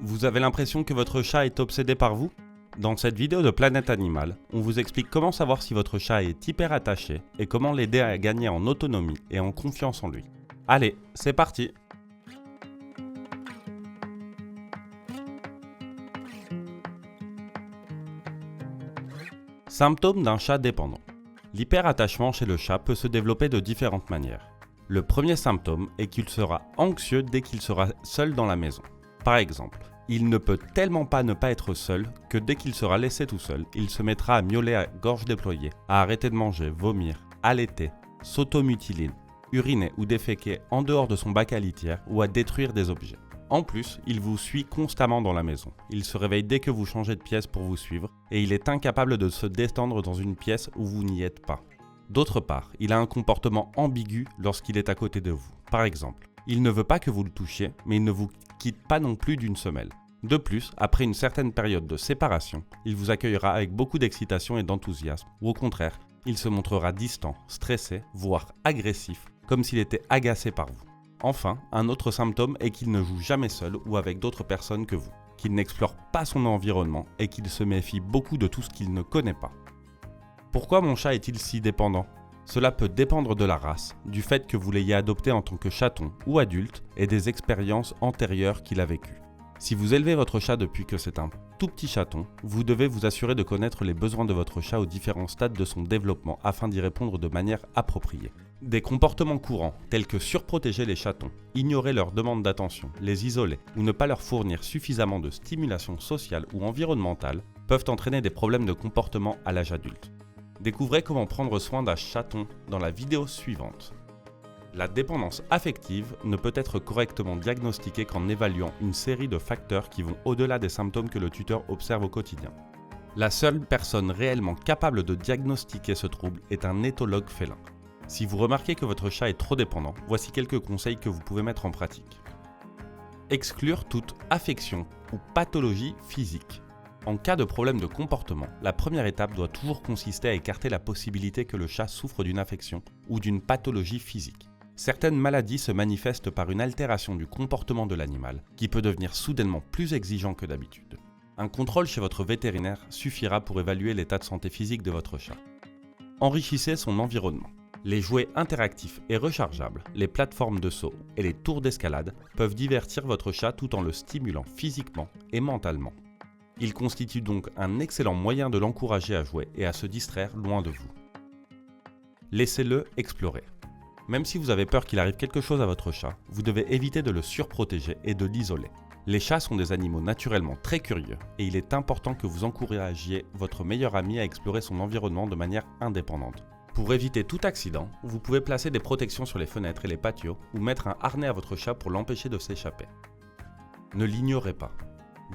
Vous avez l'impression que votre chat est obsédé par vous? Dans cette vidéo de Planète Animal, on vous explique comment savoir si votre chat est hyper attaché et comment l'aider à gagner en autonomie et en confiance en lui. Allez, c'est parti! Symptômes d'un chat dépendant. L'hyperattachement chez le chat peut se développer de différentes manières. Le premier symptôme est qu'il sera anxieux dès qu'il sera seul dans la maison. Par exemple, il ne peut tellement pas ne pas être seul que dès qu'il sera laissé tout seul, il se mettra à miauler à gorge déployée, à arrêter de manger, vomir, allaiter, s'automutiler, uriner ou déféquer en dehors de son bac à litière ou à détruire des objets. En plus, il vous suit constamment dans la maison. Il se réveille dès que vous changez de pièce pour vous suivre et il est incapable de se détendre dans une pièce où vous n'y êtes pas. D'autre part, il a un comportement ambigu lorsqu'il est à côté de vous. Par exemple, il ne veut pas que vous le touchiez, mais il ne vous quitte pas non plus d'une semelle. De plus, après une certaine période de séparation, il vous accueillera avec beaucoup d'excitation et d'enthousiasme, ou au contraire, il se montrera distant, stressé, voire agressif, comme s'il était agacé par vous. Enfin, un autre symptôme est qu'il ne joue jamais seul ou avec d'autres personnes que vous, qu'il n'explore pas son environnement et qu'il se méfie beaucoup de tout ce qu'il ne connaît pas. Pourquoi mon chat est-il si dépendant ? Cela peut dépendre de la race, du fait que vous l'ayez adopté en tant que chaton ou adulte et des expériences antérieures qu'il a vécues. Si vous élevez votre chat depuis que c'est un tout petit chaton, vous devez vous assurer de connaître les besoins de votre chat aux différents stades de son développement afin d'y répondre de manière appropriée. Des comportements courants, tels que surprotéger les chatons, ignorer leurs demandes d'attention, les isoler ou ne pas leur fournir suffisamment de stimulation sociale ou environnementale, peuvent entraîner des problèmes de comportement à l'âge adulte. Découvrez comment prendre soin d'un chaton dans la vidéo suivante. La dépendance affective ne peut être correctement diagnostiquée qu'en évaluant une série de facteurs qui vont au-delà des symptômes que le tuteur observe au quotidien. La seule personne réellement capable de diagnostiquer ce trouble est un éthologue félin. Si vous remarquez que votre chat est trop dépendant, voici quelques conseils que vous pouvez mettre en pratique. Exclure toute affection ou pathologie physique. En cas de problème de comportement, la première étape doit toujours consister à écarter la possibilité que le chat souffre d'une affection ou d'une pathologie physique. Certaines maladies se manifestent par une altération du comportement de l'animal, qui peut devenir soudainement plus exigeant que d'habitude. Un contrôle chez votre vétérinaire suffira pour évaluer l'état de santé physique de votre chat. Enrichissez son environnement. Les jouets interactifs et rechargeables, les plateformes de saut et les tours d'escalade peuvent divertir votre chat tout en le stimulant physiquement et mentalement. Ils constituent donc un excellent moyen de l'encourager à jouer et à se distraire loin de vous. Laissez-le explorer. Même si vous avez peur qu'il arrive quelque chose à votre chat, vous devez éviter de le surprotéger et de l'isoler. Les chats sont des animaux naturellement très curieux et il est important que vous encouragiez votre meilleur ami à explorer son environnement de manière indépendante. Pour éviter tout accident, vous pouvez placer des protections sur les fenêtres et les patios ou mettre un harnais à votre chat pour l'empêcher de s'échapper. Ne l'ignorez pas.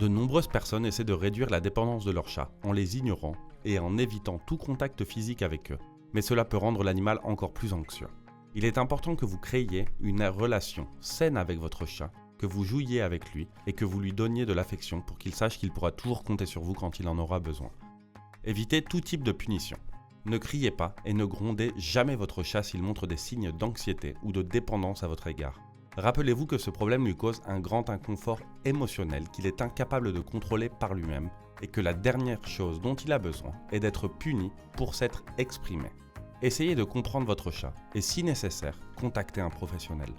De nombreuses personnes essaient de réduire la dépendance de leur chat en les ignorant et en évitant tout contact physique avec eux, mais cela peut rendre l'animal encore plus anxieux. Il est important que vous créiez une relation saine avec votre chat, que vous jouiez avec lui et que vous lui donniez de l'affection pour qu'il sache qu'il pourra toujours compter sur vous quand il en aura besoin. Évitez tout type de punition. Ne criez pas et ne grondez jamais votre chat s'il montre des signes d'anxiété ou de dépendance à votre égard. Rappelez-vous que ce problème lui cause un grand inconfort émotionnel qu'il est incapable de contrôler par lui-même et que la dernière chose dont il a besoin est d'être puni pour s'être exprimé. Essayez de comprendre votre chat et si nécessaire, contactez un professionnel.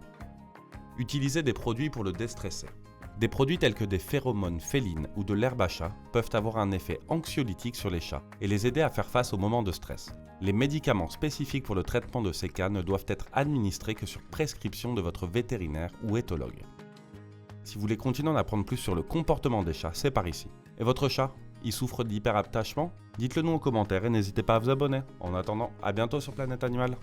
Utilisez des produits pour le déstresser. Des produits tels que des phéromones félines ou de l'herbe à chat peuvent avoir un effet anxiolytique sur les chats et les aider à faire face aux moments de stress. Les médicaments spécifiques pour le traitement de ces cas ne doivent être administrés que sur prescription de votre vétérinaire ou éthologue. Si vous voulez continuer d'en apprendre plus sur le comportement des chats, c'est par ici. Et votre chat ? Il souffre d'hyperattachement ? Dites-le nous en commentaire et n'hésitez pas à vous abonner. En attendant, à bientôt sur Planète Animal.